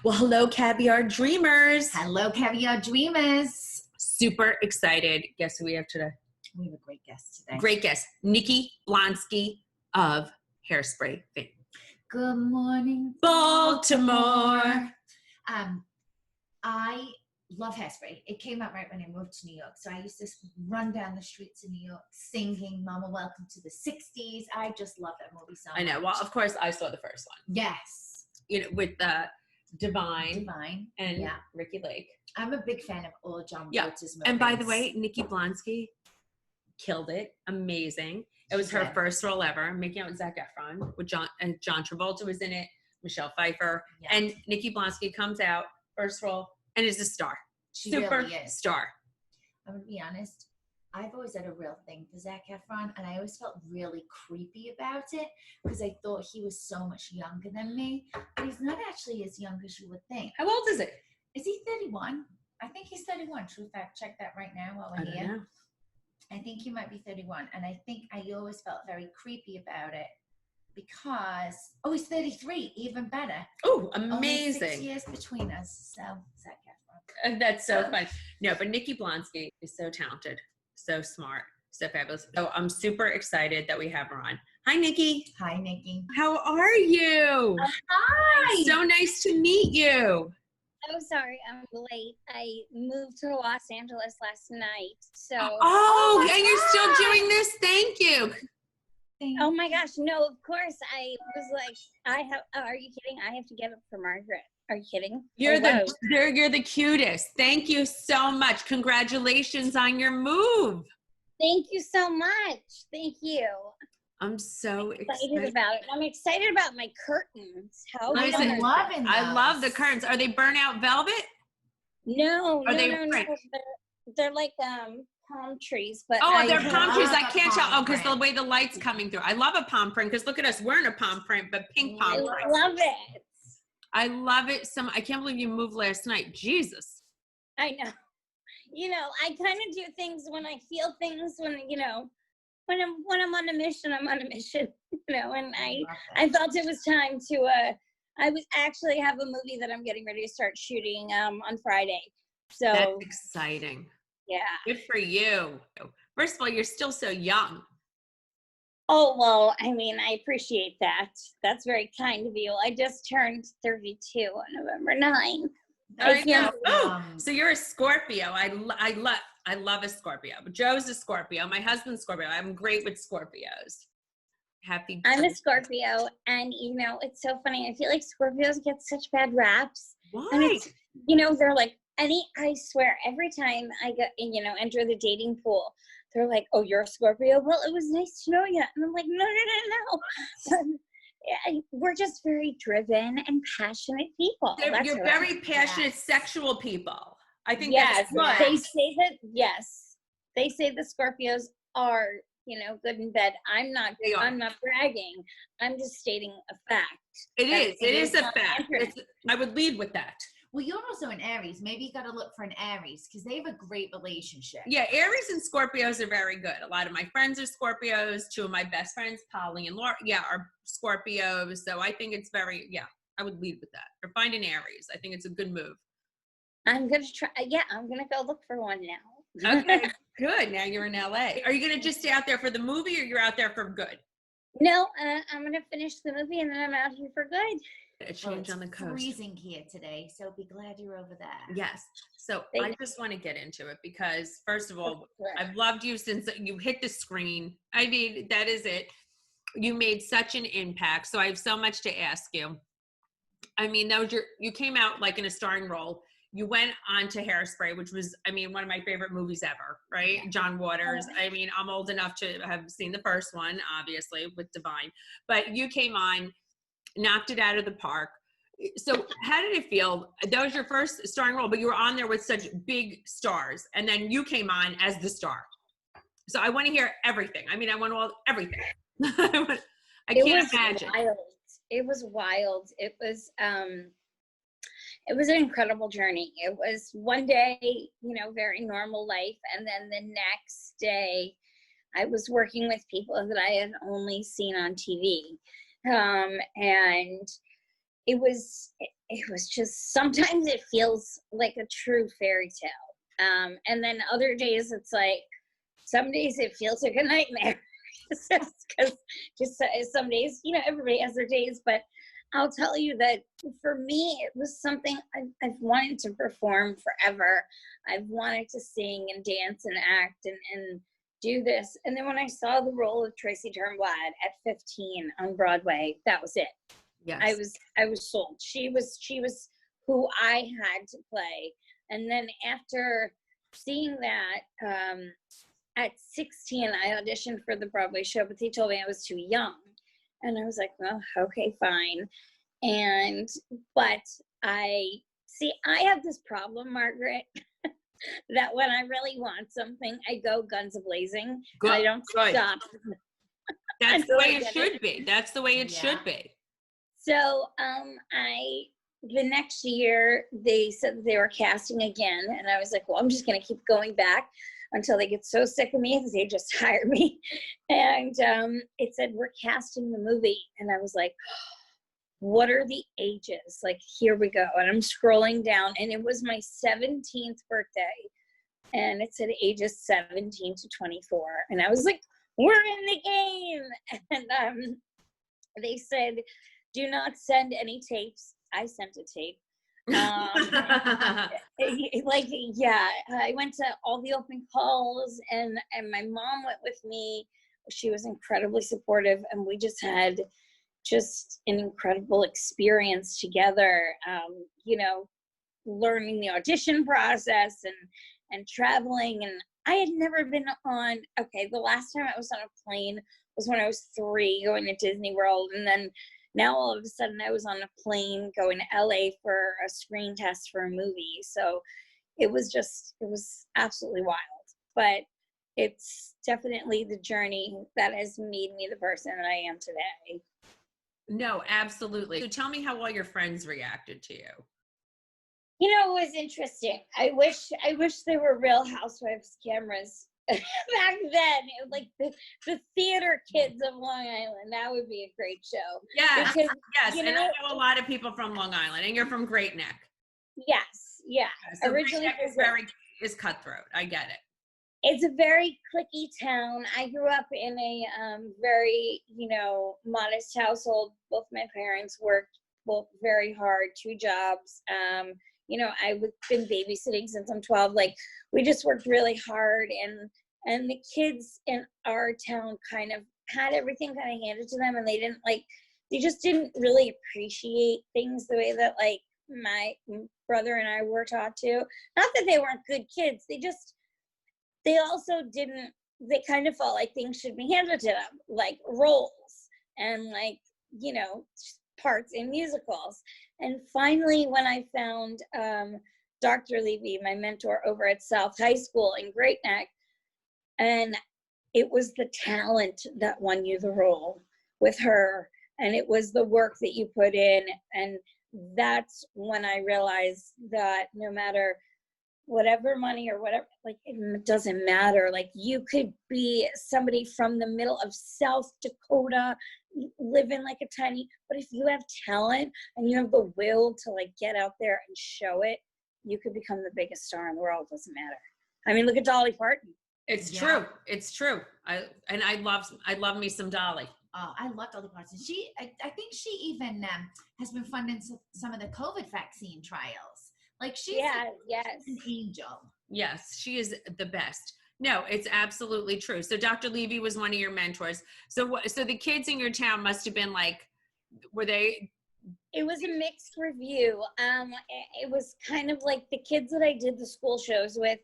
Well, hello, Caviar Dreamers. Hello, Caviar Dreamers. Super excited. Guess who we have today? We have a great guest today. Great guest, Nikki Blonsky of Hairspray fame. Good morning, Baltimore. I love Hairspray. It came out right when I moved to New York. So I used to run down the streets of New York singing Mama Welcome to the 60s. I just love that movie so much. I know. Well, of course, I saw the first one. Yes. You know, with Divine and yeah. Ricky Lake. I'm a big fan of all John Waters' movies. And by the way, Nikki Blonsky killed it. Amazing. It was her first role ever, making out with Zac Efron, with John Travolta was in it, Michelle Pfeiffer. Yeah. And Nikki Blonsky comes out, first role, and is a star. She Super really is. Star. I'm going to be honest. I've always had a real thing for Zac Efron, and I always felt really creepy about it because I thought he was so much younger than me. But he's not actually as young as you would think. How old is it? Is he 31? I think he's 31. Should we fact check that right now while we're here? I think he might be 31. And I think I always felt very creepy about it because, he's 33. Even better. Oh, amazing. Only 6 years between us. So, Zac Efron. That's so fun. No, but Nikki Blonsky is so talented. So smart, so fabulous. So I'm super excited that we have her on. Hi, Nikki. Hi, Nikki. How are you? Hi. So nice to meet you. Oh, sorry, I'm late. I moved to Los Angeles last night, so. And you're still doing this? Thank you. Oh my gosh, no, of course. I was like, are you kidding? I have to get up for Margaret. Are you kidding? You're the cutest. Thank you so much. Congratulations on your move. Thank you so much. Thank you. I'm so excited about it. I'm excited about my curtains. I love the curtains. Are they burnout velvet? No. They're like palm trees, but they're palm trees. I can't tell. Because the way the light's coming through. I love a palm print because look at us. We're in a palm print, but pink palm print. I love it. I love it. I can't believe you moved last night. Jesus. I know. I kind of do things when I feel things when I'm on a mission, I'm on a mission, and I felt it was time to, I was actually have a movie that I'm getting ready to start shooting on Friday. So that's exciting. Yeah. Good for you. First of all, you're still so young. Oh, well, I mean, I appreciate that. That's very kind of you. I just turned 32 on November 9th. I know. So you're a Scorpio. I love a Scorpio. Joe's a Scorpio. My husband's Scorpio. I'm great with Scorpios. I'm a Scorpio, and it's so funny. I feel like Scorpios get such bad raps. Why? And it's, they're like, I swear, every time I get, enter the dating pool, they're like, "Oh, you're a Scorpio? Well, it was nice to know you." And I'm like, no. Yeah, we're just very driven and passionate people. You're very passionate, sexual people. I think that's good. They say that. Yes, they say the Scorpios are, good in bed. I'm not bragging. I'm just stating a fact. It is a fact. I would lead with that. Well, you're also an Aries. Maybe you got to look for an Aries because they have a great relationship. Yeah, Aries and Scorpios are very good. A lot of my friends are Scorpios. Two of my best friends, Polly and Laura, are Scorpios. So I think it's I would lead with that. Or find an Aries. I think it's a good move. I'm going to try. Yeah, I'm going to go look for one now. Okay, good. Now you're in LA. Are you going to just stay out there for the movie or you're out there for good? No, I'm going to finish the movie and then I'm out here for good. A change on the coast. It's freezing here today, so be glad you're over there. Yes. So I just want to get into it because, first of all, I've loved you since you hit the screen. I mean, that is it. You made such an impact. So I have so much to ask you. I mean, you came out like in a starring role. You went on to Hairspray, which was, one of my favorite movies ever, right? Yeah. John Waters. I mean, I'm old enough to have seen the first one, obviously, with Divine. But you came on, knocked it out of the park. So how did it feel? That was your first starring role, but you were on there with such big stars. And then you came on as the star. So I want to hear everything. I want everything. I can't imagine. It was wild. It was an incredible journey. It was one day, very normal life. And then the next day I was working with people that I had only seen on TV. And it was just, sometimes it feels like a true fairy tale. And then other days it's like, some days it feels like a nightmare. Because just some days, you know, everybody has their days, but I'll tell you that for me, it was something I've wanted to perform forever. I've wanted to sing and dance and act and do this. And then when I saw the role of Tracy Turnblad at 15 on Broadway, that was it. Yes. I was sold. She was who I had to play. And then after seeing that, at 16, I auditioned for the Broadway show, but they told me I was too young. And I was like, well, okay, fine. But I have this problem, Margaret, that when I really want something, I go guns a-blazing. Good. I don't stop. That's the way it should be. That's the way it should be. So the next year, they said that they were casting again. And I was like, well, I'm just going to keep going back until they get so sick of me because they just hired me. And it said, we're casting the movie. And I was like, what are the ages? Like, here we go. And I'm scrolling down, and it was my 17th birthday. And it said ages 17 to 24. And I was like, we're in the game. And they said, do not send any tapes. I sent a tape. I went to all the open calls, and my mom went with me. She was incredibly supportive, and we just had an incredible experience together, you know, learning the audition process and traveling. And I had never been on, the last time I was on a plane was when I was 3 going to Disney World. And then now all of a sudden I was on a plane going to LA for a screen test for a movie. So it was absolutely wild. But it's definitely the journey that has made me the person that I am today. No, absolutely. So tell me how all your friends reacted to you. You know, it was interesting. I wish there were Real Housewives cameras back then. Like the theater kids of Long Island. That would be a great show. Yes, because, yes. You know, and I know a lot of people from Long Yeah. Island, and you're from Great Neck. Yes, yeah. So Originally, Great Neck is cutthroat. I get it. It's a very cliquey town. I grew up in a very, you know, modest household. Both my parents worked both very hard, 2 jobs. You know, I've been babysitting since I'm 12. Like, we just worked really hard, and the kids in our town kind of had everything kind of handed to them, and they just didn't really appreciate things the way that like my brother and I were taught to. Not that they weren't good kids. They also didn't, they kind of felt like things should be handed to them, like roles and like, you know, parts in musicals. And finally, when I found Dr. Levy, my mentor over at South High School in Great Neck, and it was the talent that won you the role with her, and it was the work that you put in. And that's when I realized that no matter whatever money or whatever, like, it doesn't matter. Like, you could be somebody from the middle of South Dakota, live in like a tiny, but if you have talent and you have the will to like get out there and show it, you could become the biggest star in the world. Doesn't matter. I mean, look at Dolly Parton. It's true. It's true. I love me some Dolly. Oh, I love Dolly Parton. I think she even has been funding some of the COVID vaccine trials. Like, she's an angel. Yes, she is the best. No, it's absolutely true. So Dr. Levy was one of your mentors. So the kids in your town must have been like, were they? It was a mixed review. It was kind of like the kids that I did the school shows with.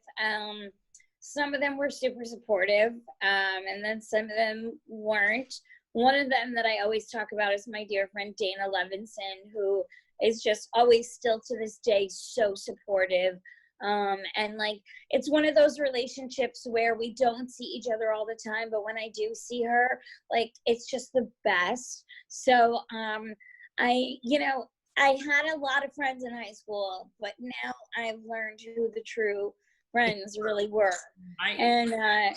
Some of them were super supportive, and then some of them weren't. One of them that I always talk about is my dear friend Dana Levinson, who is just always still to this day so supportive. And like, it's one of those relationships where we don't see each other all the time, but when I do see her, like, it's just the best. So I had a lot of friends in high school, but now I've learned who the true friends really were. Right.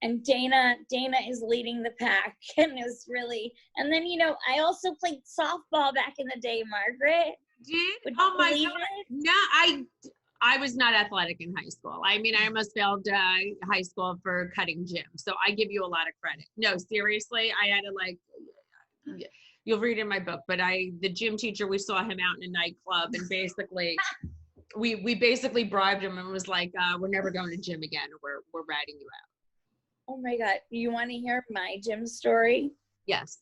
and Dana is leading the pack, and is really. And then I also played softball back in the day, Margaret. Did? Oh my God! No, I was not athletic in high school. I mean, I almost failed high school for cutting gym. So I give you a lot of credit. No, seriously, I had to you'll read in my book, but the gym teacher, we saw him out in a nightclub, and basically we basically bribed him and was like, we're never going to gym again. We're ratting you out. Oh my God. You want to hear my gym story? Yes.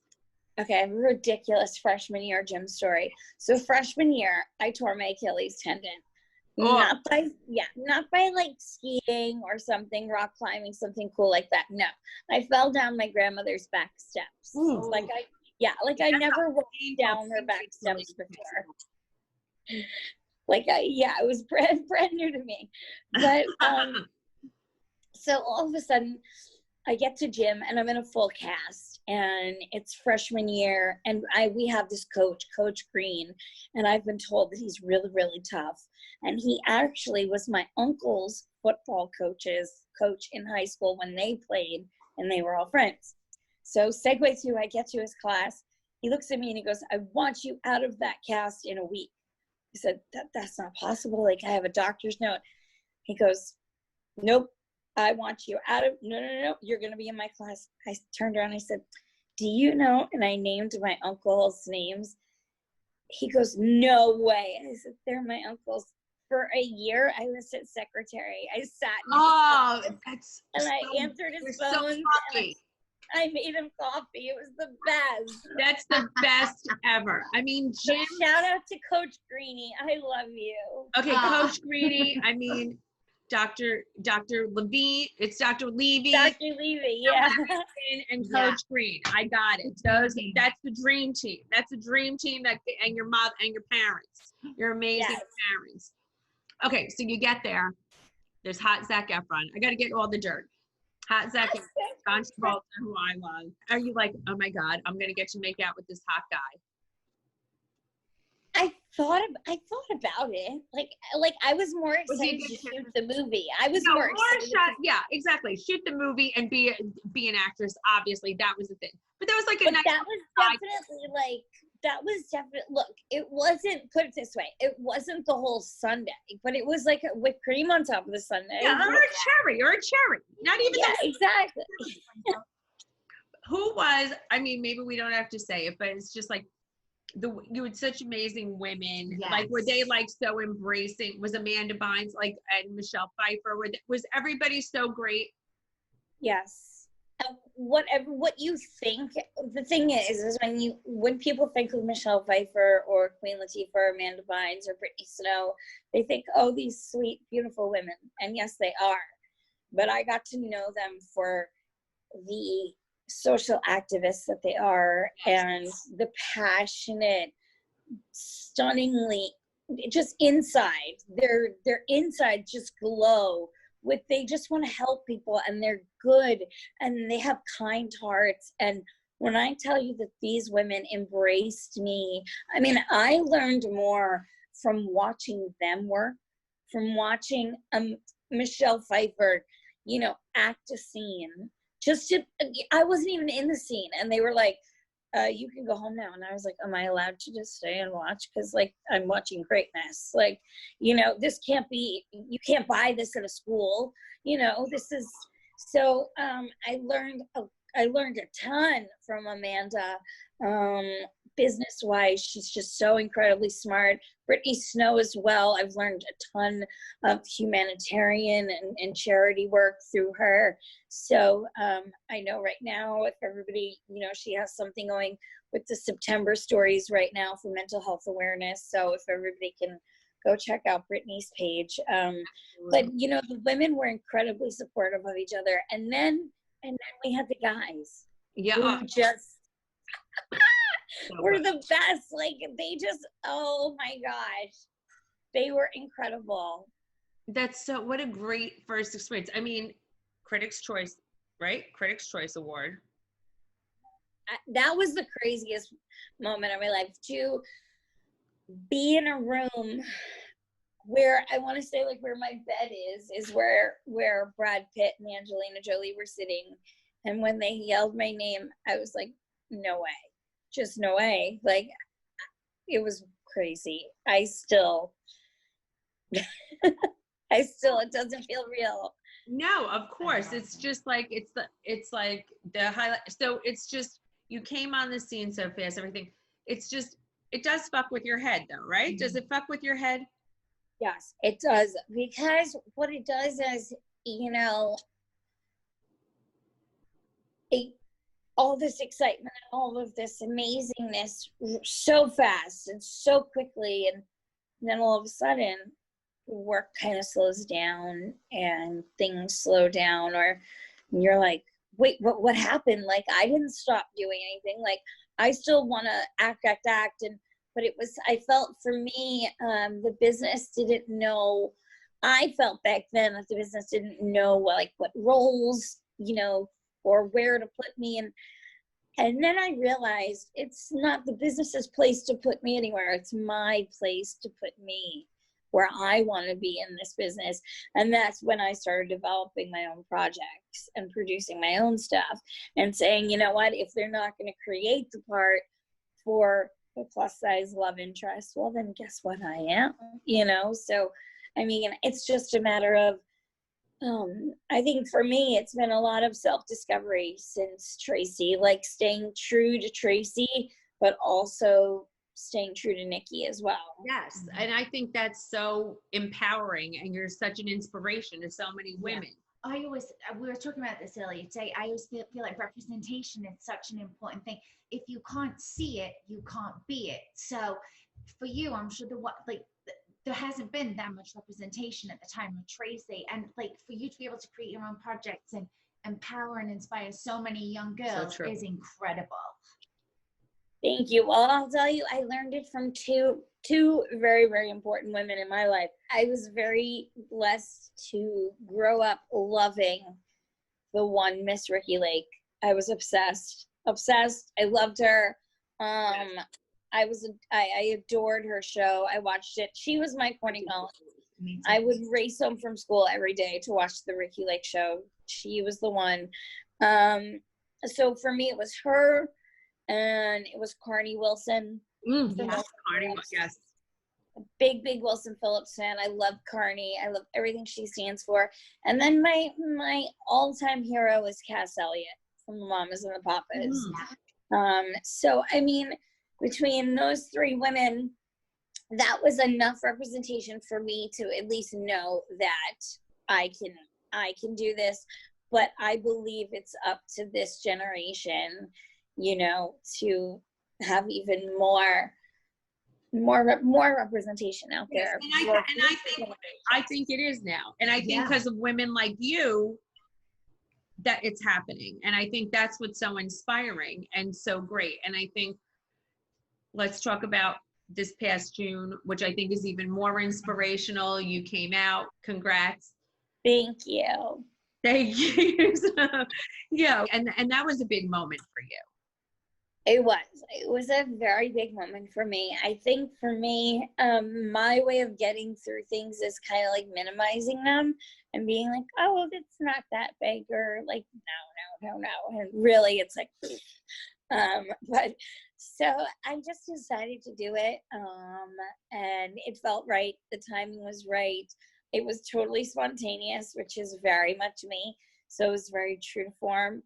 Okay, I have a ridiculous freshman year gym story. So freshman year, I tore my Achilles tendon. Oh. Not by like skiing or something, rock climbing, something cool like that. No, I fell down my grandmother's back steps. Ooh. I never walked down her back steps before. It was brand new to me. But so all of a sudden, I get to gym and I'm in a full cast, and it's freshman year, and we have this Coach Green, and I've been told that he's really, really tough. And he actually was my uncle's football coach in high school when they played, and they were all friends. So segue to, I get to his class. He looks at me and he goes, I want you out of that cast in a week. I said, that's not possible. Like, I have a doctor's note. He goes, nope. I want you out of, no, you're going to be in my class. I turned around and I said, do you know? And I named my uncle's names. He goes, no way. I said, they're my uncles. For a year, I was his secretary. I sat in his and I answered his phone. So I made him coffee. It was the best. That's the best ever. I mean, Jim. So shout out to Coach Greeny. I love you. Okay, Coach Greeny. I mean, Dr. Levine. It's Dr. Levy. Dr. Levy, yeah. And Coach Green. I got it. That's the dream team. That's a dream team. And your mother and your parents. Your amazing parents. Okay, so you get there. There's hot Zac Efron. I got to get all the dirt. Hot Zac Efron, John Travolta, who I love. Are you like, oh my God, I'm going to get to make out with this hot guy? I thought about it. Like I was more excited to shoot the movie. I was more excited. Yeah, exactly. Shoot the movie and be an actress. Obviously, that was the thing. But that was like a nice. That was definitely look. It wasn't, put it this way. It wasn't the whole sundae, but it was like a whipped cream on top of the sundae. Yeah, or a cherry. Not even. Yeah, exactly. Who was? I mean, maybe we don't have to say it, but it's just like. You had such amazing women. Yes. Like, were they like so embracing? Was Amanda Bynes and Michelle Pfeiffer? Was everybody so great? Yes. What you think, the thing is when people think of Michelle Pfeiffer or Queen Latifah or Amanda Bynes or Brittany Snow, they think, oh, these sweet, beautiful women. And yes, they are. But I got to know them for the social activists that they are, and the passionate, stunningly, just inside their inside just glow with, they just want to help people, and they're good, and they have kind hearts. And when I tell you that these women embraced me, I mean, I learned more from watching them work, from watching Michelle Pfeiffer, act a scene. I wasn't even in the scene, and they were like, you can go home now. And I was like, am I allowed to just stay and watch? Because I'm watching greatness. This can't be, you can't buy this at a school. This is, so I learned a ton from Amanda, business-wise. She's just so incredibly smart. Brittany Snow as well. I've learned a ton of humanitarian and charity work through her. So I know right now, if everybody, she has something going with the September stories right now for mental health awareness. So if everybody can go check out Brittany's page. But the women were incredibly supportive of each other. And then we had the guys. Yeah. Who just were the best. They just, oh my gosh, they were incredible. That's so, what a great first experience. I mean, Critics' Choice, right? Critics' Choice Award. That was the craziest moment of my life, to be in a room where I want to say like where my bed is where Brad Pitt and Angelina Jolie were sitting. And when they yelled my name, I was like, no way, just no way. Like, it was crazy. I still, it doesn't feel real. No, of course. It's just like, it's like the highlight. So it's just, you came on the scene so fast, everything. It's just, it does fuck with your head though, right? Does it fuck with your head? Yes, it does. Because what it does is, you know, all this excitement, all of this amazingness so fast and so quickly. And then all of a sudden, work kind of slows down and things slow down, or you're like, wait, what happened? Like, I didn't stop doing anything. Like, I still want to act. And, but it was, I felt for me, the business didn't know, I felt back then that the business didn't know like what roles, you know, or where to put me. And then I realized it's not the business's place to put me anywhere. It's my place to put me where I want to be in this business. And that's when I started developing my own projects and producing my own stuff and saying, you know what, if they're not going to create the part for a plus size love interest, well, then guess what, I am, you know? So, I mean, it's just a matter of, I think for me, it's been a lot of self-discovery since Tracy, like staying true to Tracy, but also staying true to Nikki as well. Yes. And I think that's so empowering, and you're such an inspiration to so many women. Yeah. We were talking about this earlier today. I always feel like representation is such an important thing. If you can't see it, you can't be it. So for you, I'm sure there hasn't been that much representation at the time of Tracy. And like for you to be able to create your own projects and empower and inspire so many young girls is incredible. Thank you. Well, I'll tell you, I learned it from two very, very important women in my life. I was very blessed to grow up loving the one Miss Ricky Lake. I was obsessed. I loved her. I adored her show. I watched it. She was my Corny Collins. I would race home from school every day to watch the Ricky Lake show. She was the one. So for me, it was her. And it was Carney Wilson. Yes, Carney, yes. Big Wilson Phillips fan. I love Carney. I love everything she stands for. And then my all-time hero is Cass Elliot from the Mamas and the Papas. So, I mean, between those three women, that was enough representation for me to at least know that I can do this. But I believe it's up to this generation, you know, to have even more representation out there. And I think it is now. And I think because of women like you, that it's happening. And I think that's what's so inspiring and so great. And I think let's talk about this past June, which I think is even more inspirational. You came out. Congrats. Thank you. Thank you. Yeah. And that was a big moment for you. It was a very big moment for me. I think for me, my way of getting through things is kind of like minimizing them and being like, oh, well, it's not that big, or like, no. And really it's like, but so I just decided to do it. And it felt right. The timing was right. It was totally spontaneous, which is very much me. So it was very true to form.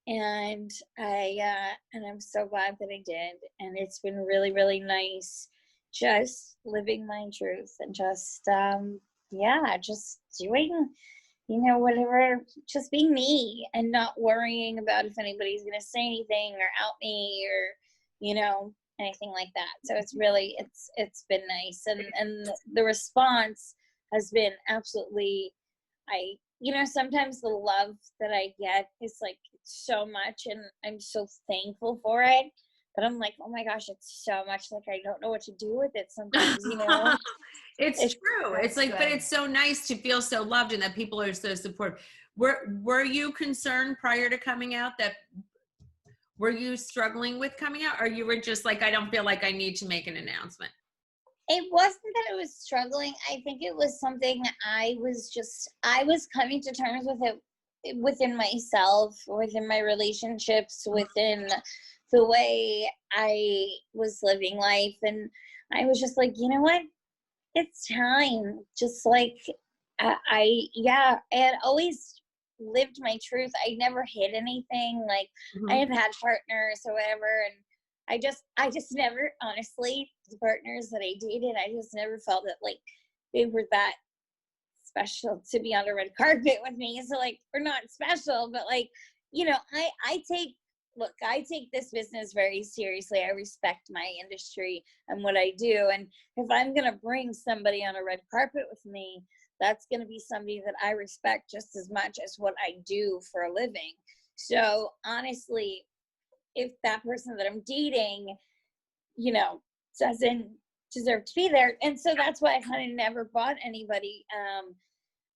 And I'm so glad that I did. And it's been really, really nice just living my truth and just, just doing, you know, whatever, just being me and not worrying about if anybody's going to say anything or out me or, you know, anything like that. So it's really, it's been nice. And the response has been absolutely, you know, sometimes the love that I get is like so much, and I'm so thankful for it. But I'm like, oh my gosh, it's so much. Like, I don't know what to do with it sometimes, you know? It's true. It's like, good. But it's so nice to feel so loved and that people are so supportive. Were you concerned prior to coming out were you struggling with coming out, or you were just like, I don't feel like I need to make an announcement? It wasn't that I was struggling. I think it was something I was coming to terms with it within myself, within my relationships, within the way I was living life. And I was just like, you know what? It's time. Just like I had always lived my truth. I never hid anything. Like I have had partners or whatever, and I just never, honestly, the partners that I dated, I just never felt that like they were that special to be on a red carpet with me. So like, we're not special, but like, you know, I take this business very seriously. I respect my industry and what I do. And if I'm going to bring somebody on a red carpet with me, that's going to be somebody that I respect just as much as what I do for a living. So honestly, if that person that I'm dating, you know, doesn't deserve to be there. And so that's why I kind of never bought anybody.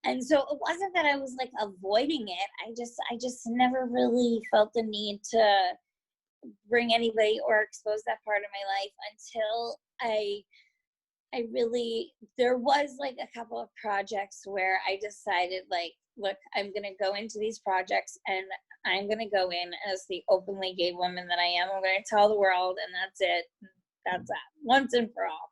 And so it wasn't that I was like avoiding it. I just never really felt the need to bring anybody or expose that part of my life until I really, there was like a couple of projects where I decided like, look, I'm going to go into these projects and I'm going to go in as the openly gay woman that I am. I'm going to tell the world, and that's it. That's that, once and for all.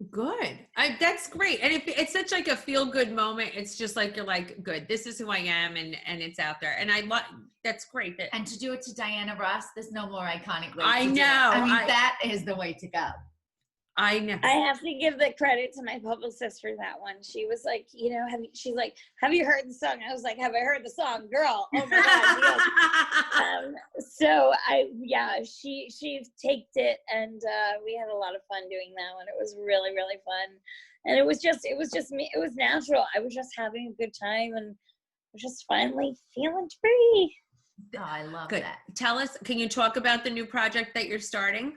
Good. That's great. And it's such like a feel good moment. It's just like, you're like, good, this is who I am. And it's out there. And I love, that's great. And to do it to Diana Ross, there's no more iconic way I to know. do it. I mean, that is the way to go. I know. I have to give the credit to my publicist for that one. She was like, you know, she's like, have you heard the song? I was like, have I heard the song, girl? Oh my God. So she taked it, and we had a lot of fun doing that one. It was really, really fun. And it was just me. It was natural. I was just having a good time and was just finally feeling free. Oh, I love Good. that. Tell us, can you talk about the new project that you're starting?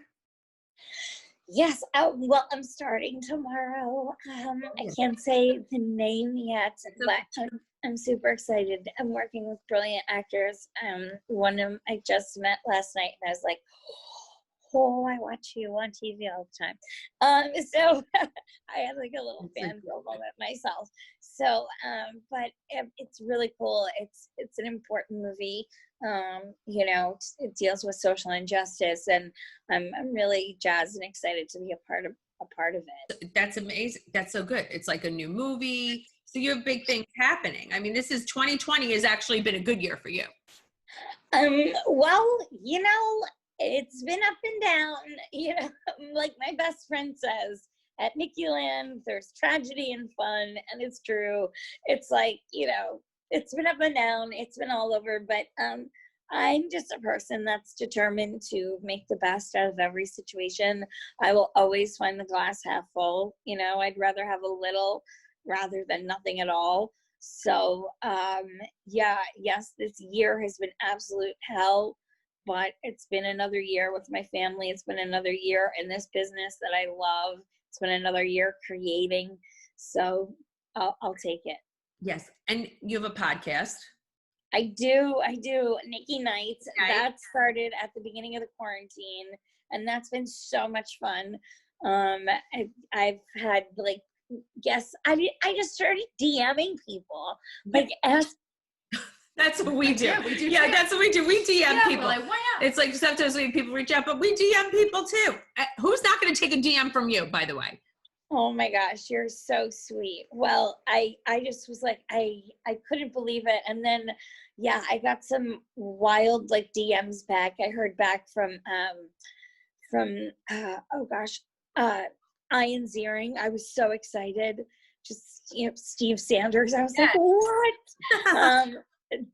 Yes. Well, I'm starting tomorrow. I can't say the name yet, but I'm super excited. I'm working with brilliant actors. One of them I just met last night, and I was like, oh, I watch you on TV all the time. So I had like a little fangirl moment myself. So, but it's really cool. It's an important movie. You know, it deals with social injustice, and I'm really jazzed and excited to be a part of it. That's amazing. That's so good. It's like a new movie. So you have big things happening. I mean, 2020 has actually been a good year for you. Well, you know, it's been up and down, you know, like my best friend says, at Nikki Land, there's tragedy and fun, and it's true. It's like, you know, it's been up and down, it's been all over, but I'm just a person that's determined to make the best out of every situation. I will always find the glass half full. You know, I'd rather have a little rather than nothing at all. So, yes, this year has been absolute hell, but it's been another year with my family. It's been another year in this business that I love. It's been another year creating. So I'll take it. Yes. And you have a podcast. I do. Nikki Nights. Okay. That started at the beginning of the quarantine, and that's been so much fun. I've had like, I just started DMing people. Like, that's what we do. We do. Yeah, that's what we do. We DM people. Like, why not? It's like sometimes people reach out, but we DM people too. Who's not going to take a DM from you, by the way? Oh my gosh, you're so sweet. Well, I just was like, I couldn't believe it. And then, yeah, I got some wild like DMs back. I heard back from Ian Ziering. I was so excited. Just, you know, Steve Sanders. I was like, what?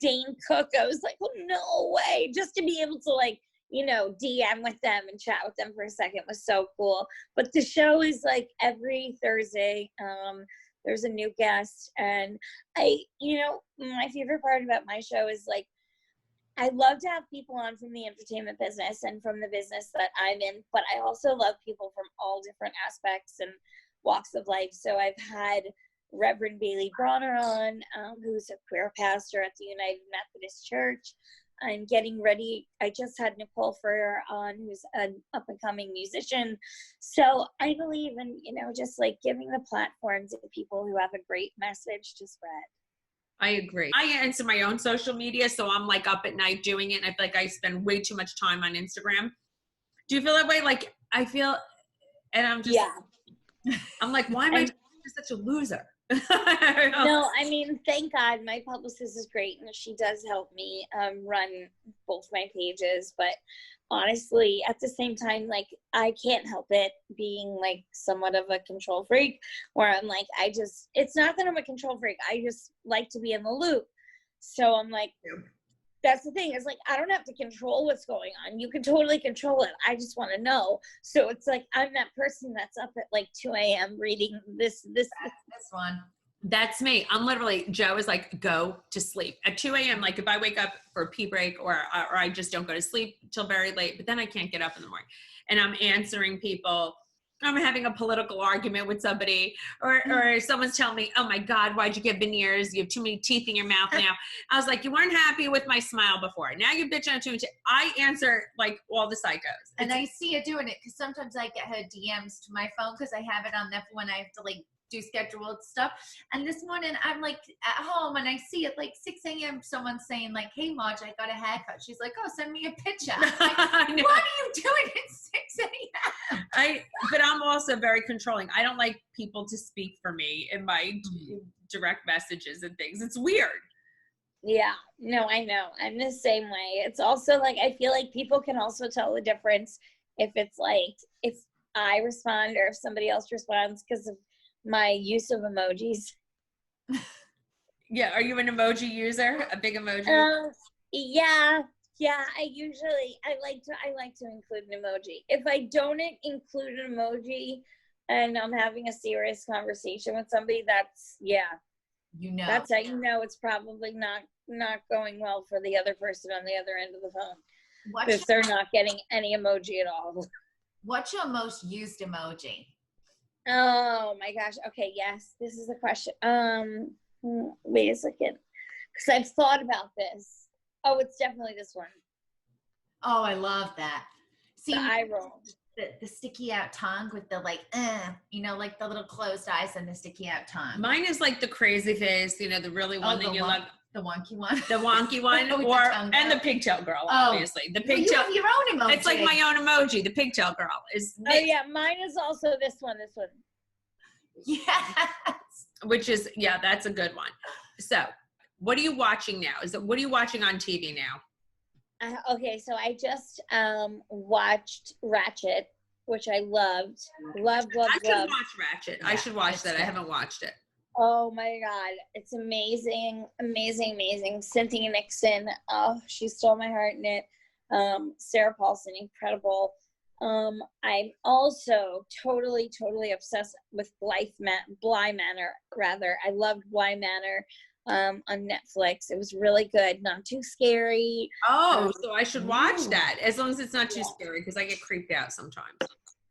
Dane Cook. I was like, oh, no way. Just to be able to like, you know, DM with them and chat with them for a second was so cool. But the show is like every Thursday. There's a new guest, and you know, my favorite part about my show is like, I love to have people on from the entertainment business and from the business that I'm in, but I also love people from all different aspects and walks of life. So I've had Reverend Bailey Bronner on, who's a queer pastor at the United Methodist Church. I'm getting ready. I just had Nicole Ferrer on, who's an up and coming musician. So I believe in, you know, just like giving the platform to people who have a great message to spread. I agree. I answer my own social media, so I'm like up at night doing it, and I feel like I spend way too much time on Instagram. Do you feel that way? Like I feel, and I'm just, I'm like, why am I such a loser? No, I mean, thank God my publicist is great, and she does help me run both my pages. But honestly, at the same time, like, I can't help it being like somewhat of a control freak, where I'm like, it's not that I'm a control freak. I just like to be in the loop. So I'm like, that's the thing. It's like, I don't have to control what's going on. You can totally control it. I just want to know. So it's like, I'm that person that's up at like 2 a.m. reading this one. That's me. I'm literally, Joe is like, go to sleep at 2 a.m. Like if I wake up for a pee break or I just don't go to sleep till very late, but then I can't get up in the morning, and I'm answering people. I'm having a political argument with somebody, or someone's telling me, oh my God, why'd you get veneers? You have too many teeth in your mouth now. I was like, you weren't happy with my smile before. Now you bitch on too much. I answer like all the psychos. And I see you doing it because sometimes I get her DMs to my phone because I have it on there for when I have to like do scheduled stuff. And this morning I'm like at home and I see at like 6 a.m. someone saying like, hey Marge, I got a haircut. She's like, oh, send me a picture. Like, what are you doing at 6 a.m.? But I'm also very controlling. I don't like people to speak for me in my direct messages and things. It's weird. Yeah, no, I know. I'm the same way. It's also like, I feel like people can also tell the difference if it's like, if I respond or if somebody else responds because of my use of emojis. Yeah, are you an emoji user? A big emoji? Yeah. I like to include an emoji. If I don't include an emoji and I'm having a serious conversation with somebody, that's that's how you know it's probably not going well for the other person on the other end of the phone. If they're not getting any emoji at all. What's your most used emoji? Oh my gosh. Okay, yes. This is the question. Wait a second. Because I've thought about this. Oh, it's definitely this one. Oh, I love that. See, the eye roll. The sticky out tongue with the like, you know, like the little closed eyes and the sticky out tongue. Mine is like the crazy face, you know, the really one that you love. The wonky one. The wonky one. And the pigtail girl, obviously. The pigtail. You have your own emoji. It's like my own emoji. The pigtail girl is. Oh yeah, mine is also this one. Yes. Which is, that's a good one. So what are you watching now? What are you watching on TV now? Okay, so I just watched Ratchet, which I loved. I should watch Ratchet. I should watch that. I haven't watched it. Oh my God. It's amazing. Cynthia Nixon. Oh, she stole my heart in it. Sarah Paulson, incredible. I'm also totally obsessed with Bly Manor, rather. I loved Bly Manor on Netflix. It was really good. Not too scary. Oh, so I should watch that as long as it's not too scary because I get creeped out sometimes.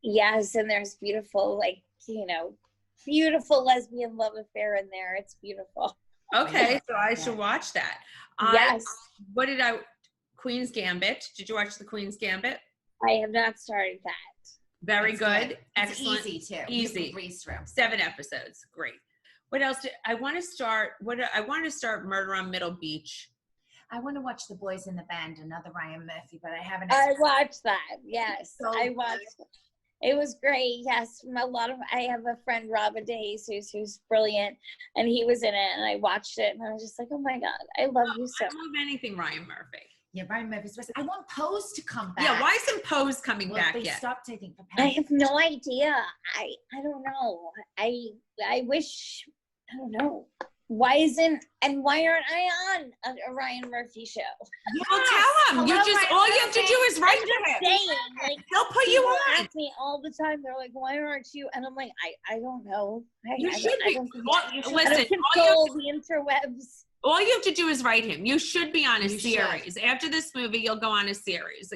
Yes, and there's beautiful, like, you know, beautiful lesbian love affair in there. It's beautiful. Okay, so I should watch that. Yes. Queen's Gambit. Did you watch the Queen's Gambit? I have not started that. Very good. Excellent. It's easy too. Easy. 7 episodes. Great. What else? I want to start. I want to start Murder on Middle Beach. I want to watch The Boys in the Band, another Ryan Murphy, but I haven't. I watched that. Yes, I watched. It was great. Yes, I have a friend, Robin Days, who's brilliant, and he was in it, and I watched it, and I was just like, oh my God, I love you so. I love anything Ryan Murphy. Yeah, Ryan Murphy's best. I want Pose to come back. Yeah, why isn't Pose coming back they yet? Stopped, I think. I have no idea. I don't know. I wish. I don't know. Why aren't I on a Ryan Murphy show? Yes. Well, tell him. All you have to do is write to him. Saying, like, they'll put you on. People ask me all the time. They're like, "Why aren't you?" And I'm like, "I don't know." You should be. Listen, I don't control the interwebs. All you have to do is write him. You should be on a series. After this movie, you'll go on a series.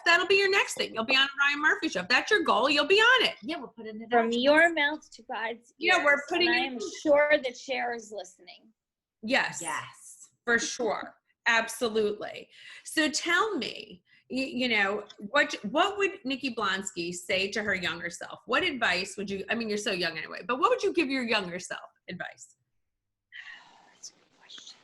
That'll be your next thing. You'll be on a Ryan Murphy show. If that's your goal, you'll be on it. Yeah, we're putting it from your mouth to God's ears. Yeah, we're putting it. I am sure that Cher is listening. Yes, for sure. Absolutely. So tell me, you know, what would Nikki Blonsky say to her younger self? What advice would you, I mean, you're so young anyway, but what would you give your younger self advice? That's a good question.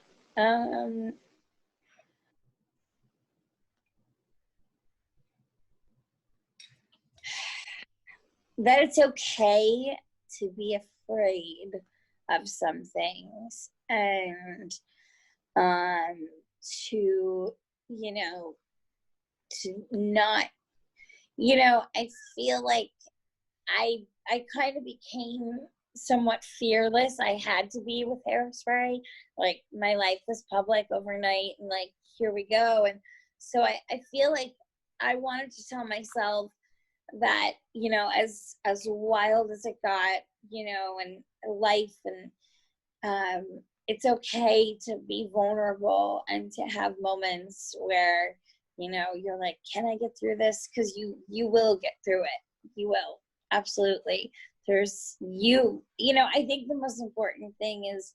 That it's okay to be afraid of some things, and to, you know, to not, you know, I feel like I kind of became somewhat fearless. I had to be with Hairspray. Like, my life was public overnight, and like, here we go. And so I feel like I wanted to tell myself that, you know, as wild as it got, you know, and life, and it's okay to be vulnerable and to have moments where, you know, you're like, can I get through this? Because you will get through it. You will. Absolutely. There's you know, I think the most important thing is,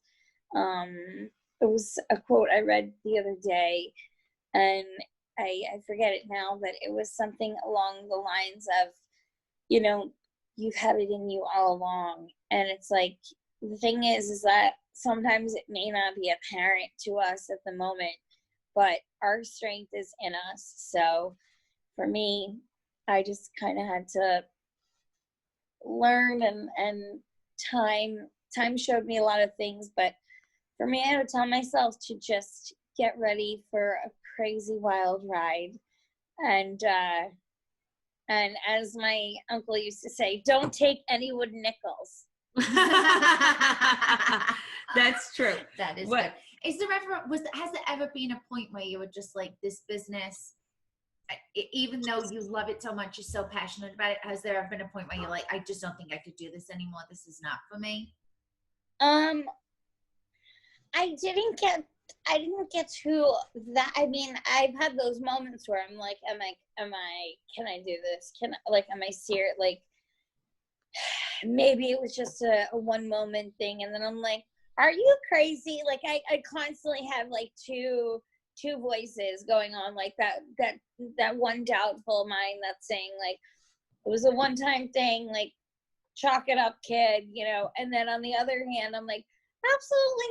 it was a quote I read the other day, and I forget it now, but it was something along the lines of, you know, you've had it in you all along. And it's like, the thing is that sometimes it may not be apparent to us at the moment, but our strength is in us. So for me, I just kind of had to learn, and time showed me a lot of things, but for me, I had to tell myself to just get ready for a crazy wild ride. And as my uncle used to say, don't take any wooden nickels. That's true. That is good. Is there ever, has there ever been a point where you were just like, this business, even though you love it so much, you're so passionate about it, has there ever been a point where you're like, I just don't think I could do this anymore, this is not for me? I didn't get to that. I mean, I've had those moments where I'm like, can I do this? Am I serious? Like, maybe it was just a one moment thing, and then I'm like, are you crazy? Like, I constantly have like two voices going on, like that one doubtful mind that's saying like, it was a one-time thing, like, chalk it up, kid, you know. And then on the other hand, I'm like, absolutely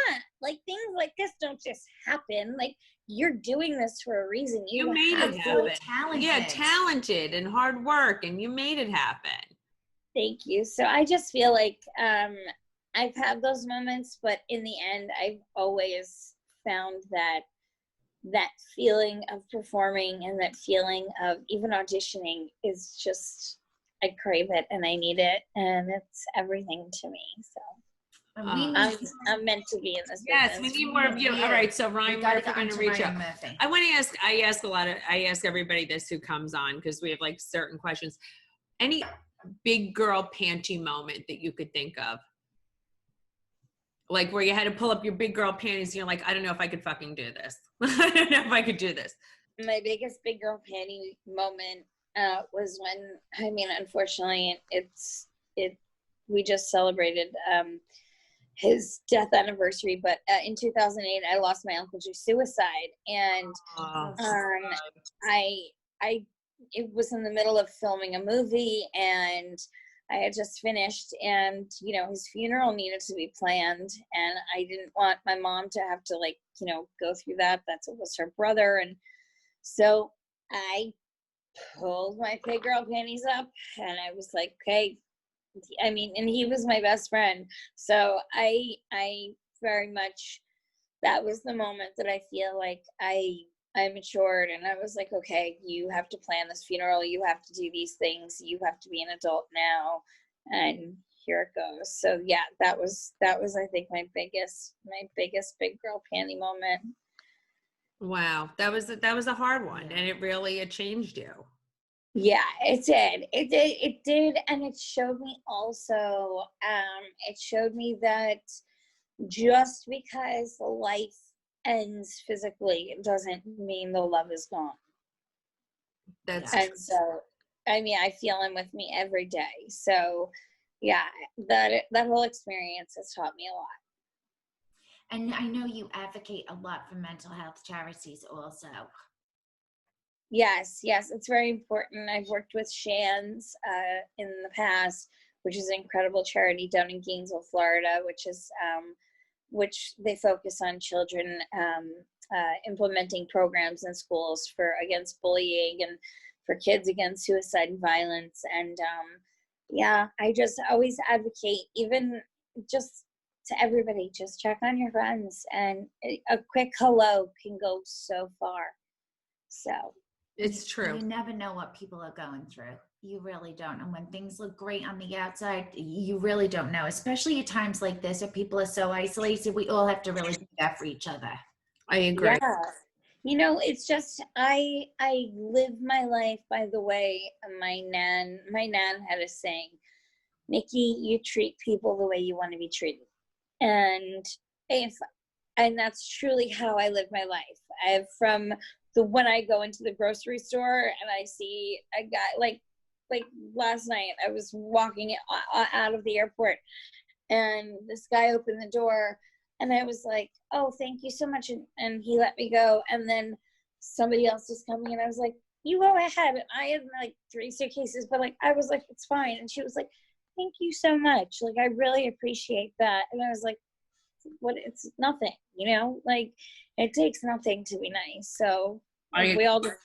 not. Like, things like this don't just happen. Like, you're doing this for a reason. You made it happen. Talented. Yeah, talented and hard work, and you made it happen. Thank you. So I just feel like I've had those moments, but in the end, I've always found that feeling of performing and that feeling of even auditioning is just, I crave it and I need it, and it's everything to me. So I'm meant to be in this yes, business. we need more of you. All right, so Ryan Murphy, going to reach out. I want to ask, I ask everybody this who comes on, because we have like certain questions. Any big girl panty moment that you could think of? Like, where you had to pull up your big girl panties and you're like, I don't know if I could fucking do this. I don't know if I could do this. My biggest big girl panty moment was when, I mean, unfortunately, we just celebrated his death anniversary, but in 2008, I lost my uncle to suicide, and it was in the middle of filming a movie, and I had just finished, and, you know, his funeral needed to be planned, and I didn't want my mom to have to, like, you know, go through that. It was her brother, and so I pulled my big girl panties up, and I was like, okay. I mean, and he was my best friend, so I very much, that was the moment that I feel like I matured, and I was like, okay, you have to plan this funeral, you have to do these things, you have to be an adult now, and here it goes. So yeah, that was I think my biggest big girl panty moment. Wow, that was a hard one, and it changed you. Yeah, it did, and it showed me also, it showed me that just because life ends physically, it doesn't mean the love is gone. And so, I mean, I feel him with me every day. So yeah, that whole experience has taught me a lot. And I know you advocate a lot for mental health charities also. Yes, it's very important. I've worked with Shands in the past, which is an incredible charity down in Gainesville, Florida, which they focus on children implementing programs in schools against bullying and for kids against suicide and violence. And I just always advocate, even just to everybody, just check on your friends, and a quick hello can go so far. So it's true. You never know what people are going through. You really don't. And when things look great on the outside, you really don't know, especially at times like this where people are so isolated. We all have to really do that for each other. I agree. Yeah. It's just, I live my life by the way my nan had a saying, Nikki, you treat people the way you want to be treated. And that's truly how I live my life. From when I go into the grocery store and I see a guy, like last night, I was walking out of the airport and this guy opened the door and I was like, oh, thank you so much. And he let me go. And then somebody else was coming and I was like, you go ahead. And I had like 3 suitcases, but like, I was like, it's fine. And she was like, thank you so much. Like, I really appreciate that. And I was like, what? It's nothing, like it takes nothing to be nice. So we all just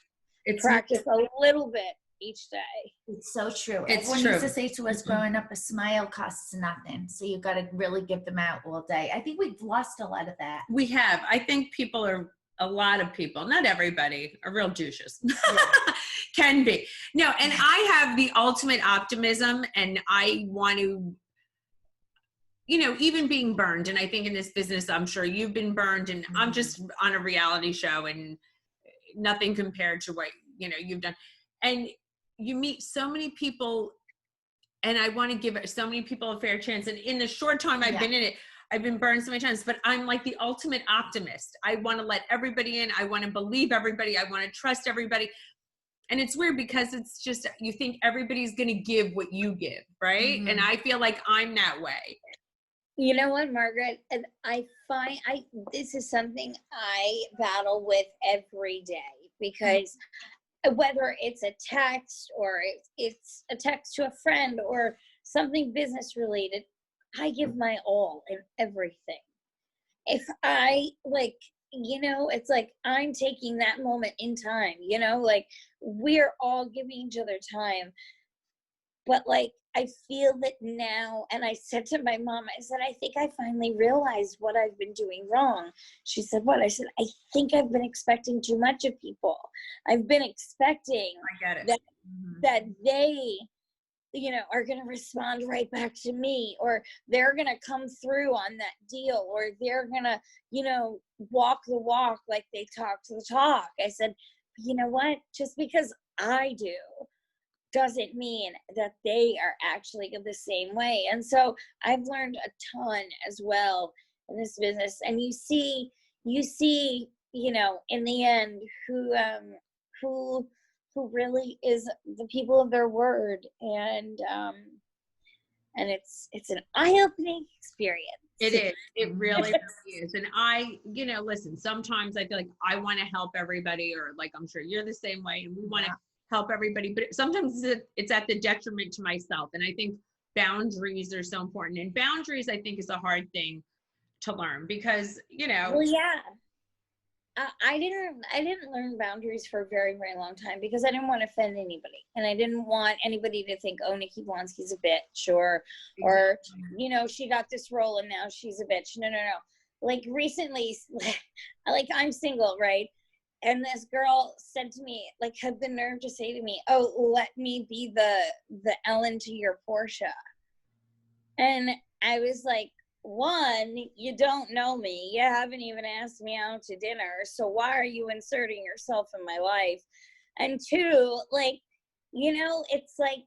practice a little bit each day. It's so true. It's Everyone true. used to say to us growing up, a smile costs nothing. So you got to really give them out all day. I think we've lost a lot of that. We have. I think a lot of people, not everybody, are real douches. Can be. No, and I have the ultimate optimism, and I want to, even being burned. And I think in this business, I'm sure you've been burned, and I'm just on a reality show and nothing compared to what, you've done. And you meet so many people, and I want to give so many people a fair chance. And in the short time I've been in it, I've been burned so many times, but I'm like the ultimate optimist. I want to let everybody in. I want to believe everybody. I want to trust everybody. And it's weird because it's just, you think everybody's going to give what you give, right? And I feel like I'm that way. You know what, Margaret? And I find this is something I battle with every day, because whether it's a text or it's a text to a friend or something business related, I give my all in everything. If I it's like I'm taking that moment in time, like we're all giving each other time. But like, I feel that now, and I said to my mom, I said, I think I finally realized what I've been doing wrong. She said, what? I said, I think I've been expecting too much of people. I've been expecting that they, are going to respond right back to me, or they're going to come through on that deal, or they're going to, walk the walk like they talk the talk. I said, you know what? Just because I do doesn't mean that they are actually the same way. And so I've learned a ton as well in this business. And you see, in the end, who really is the people of their word. And it's an eye-opening experience. It is. It really, really is. And I, listen, sometimes I feel like I want to help everybody, or like, I'm sure you're the same way, and we want to help everybody, but sometimes it's at the detriment to myself. And I think boundaries are so important. And boundaries, I think, is a hard thing to learn because, Well, yeah. I didn't learn boundaries for a very, very long time because I didn't want to offend anybody. And I didn't want anybody to think, oh, Nikki Blonsky's a bitch, or, she got this role and now she's a bitch. No. Like recently, like I'm single, right? And this girl said to me, like, had the nerve to say to me, oh, let me be the Ellen to your Portia. And I was like, one, you don't know me. You haven't even asked me out to dinner. So why are you inserting yourself in my life? And two, like, it's like,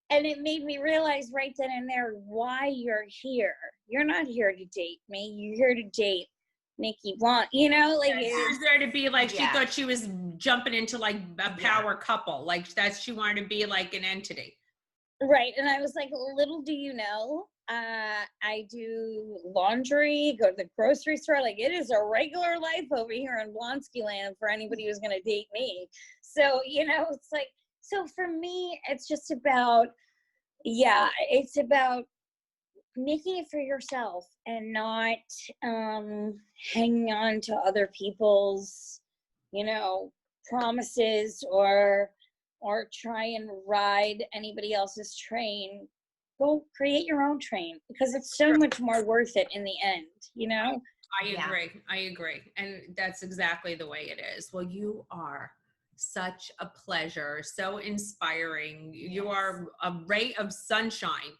and it made me realize right then and there why you're here. You're not here to date me. You're here to date Nikki Blonsky, she was there to be like, she thought she was jumping into like a power couple, like she wanted to be like an entity. Right. And I was like, little do you know I do laundry, go to the grocery store. Like, it is a regular life over here in Blonsky land for anybody who's going to date me. So, it's like, so for me, it's just about, it's about making it for yourself and not hanging on to other people's, promises or try and ride anybody else's train. Go create your own train, because it's so much more worth it in the end, I agree. And that's exactly the way it is. Well, you are such a pleasure, so inspiring. Yes. You are a ray of sunshine,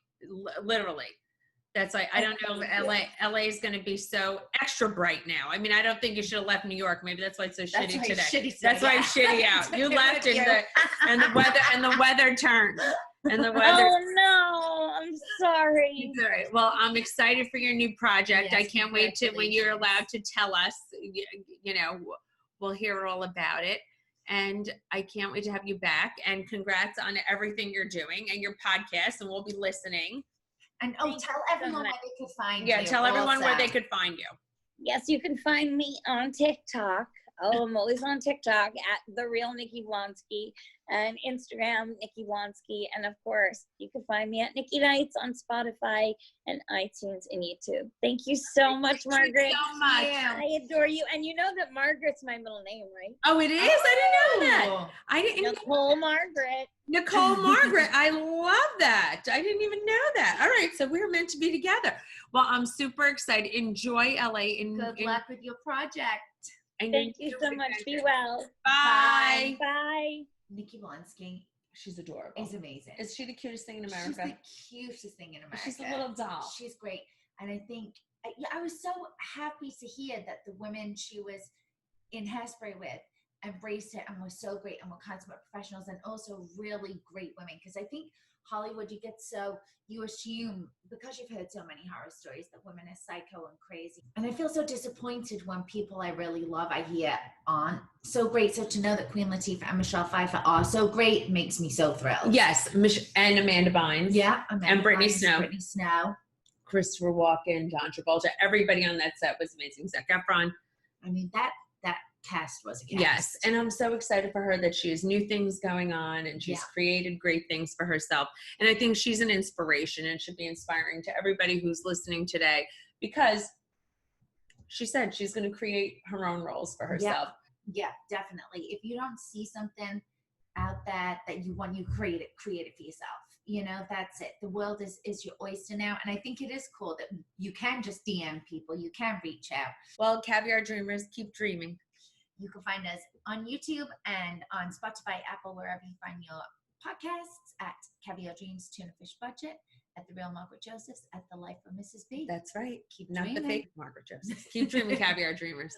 literally. That's like, I don't know if LA is going to be so extra bright now. I mean, I don't think you should have left New York. Maybe that's why it's so shitty today. That's why it's shitty out. You left and the weather turned. And the weather. Oh no, I'm sorry. All right. Well, I'm excited for your new project. Yes, I can't wait to when you're allowed to tell us. We'll hear all about it. And I can't wait to have you back. And congrats on everything you're doing and your podcast. And we'll be listening. And tell everyone where they could find you. Yeah, tell everyone where they could find you. Yes, you can find me on TikTok. I'm always on TikTok at The Real Nikki Blonsky, and Instagram, Nikki Blonsky. And of course, you can find me at Nikki Nights on Spotify and iTunes and YouTube. Thank you so much, Margaret. Thank you so much. I adore you. And you know that Margaret's my middle name, right? Oh, it is? I didn't know that. I didn't. Nicole Margaret. Nicole Margaret. I love that. I didn't even know that. All right. So we're meant to be together. Well, I'm super excited. Enjoy LA. Good luck with your project. Thank you so much. Be well. Bye. Bye. Nikki Blonsky. She's adorable. Is amazing. Is she the cutest thing in America? She's the cutest thing in America. She's a little doll. She's great. And I think, I was so happy to hear that the women she was in Hairspray with embraced it and were so great and were consummate professionals and also really great women. Because I think Hollywood, you assume, because you've heard so many horror stories, that women are psycho and crazy. And I feel so disappointed when people I really love, I hear aren't so great. So to know that Queen Latifah and Michelle Pfeiffer are so great makes me so thrilled. Yes, and Amanda Bynes. Yeah, and Brittany Snow. Brittany Snow. Christopher Walken, John Travolta. Everybody on that set was amazing. Zac Efron. I mean, that cast was a cast. Yes, and I'm so excited for her that she has new things going on and she's created great things for herself. And I think she's an inspiration and should be inspiring to everybody who's listening today, because she said she's going to create her own roles for herself. Yeah, definitely. If you don't see something out that you want, you create it for yourself. That's it. The world is your oyster now. And I think it is cool that you can just DM people. You can reach out. Well, Caviar Dreamers, keep dreaming. You can find us on YouTube and on Spotify, Apple, wherever you find your podcasts, at Caviar Dreams, Tuna Fish Budget, at The Real Margaret Josephs, at The Life of Mrs. B. That's right. Keep Not dreaming. the fake Margaret Josephs. Keep dreaming, Caviar Dreamers.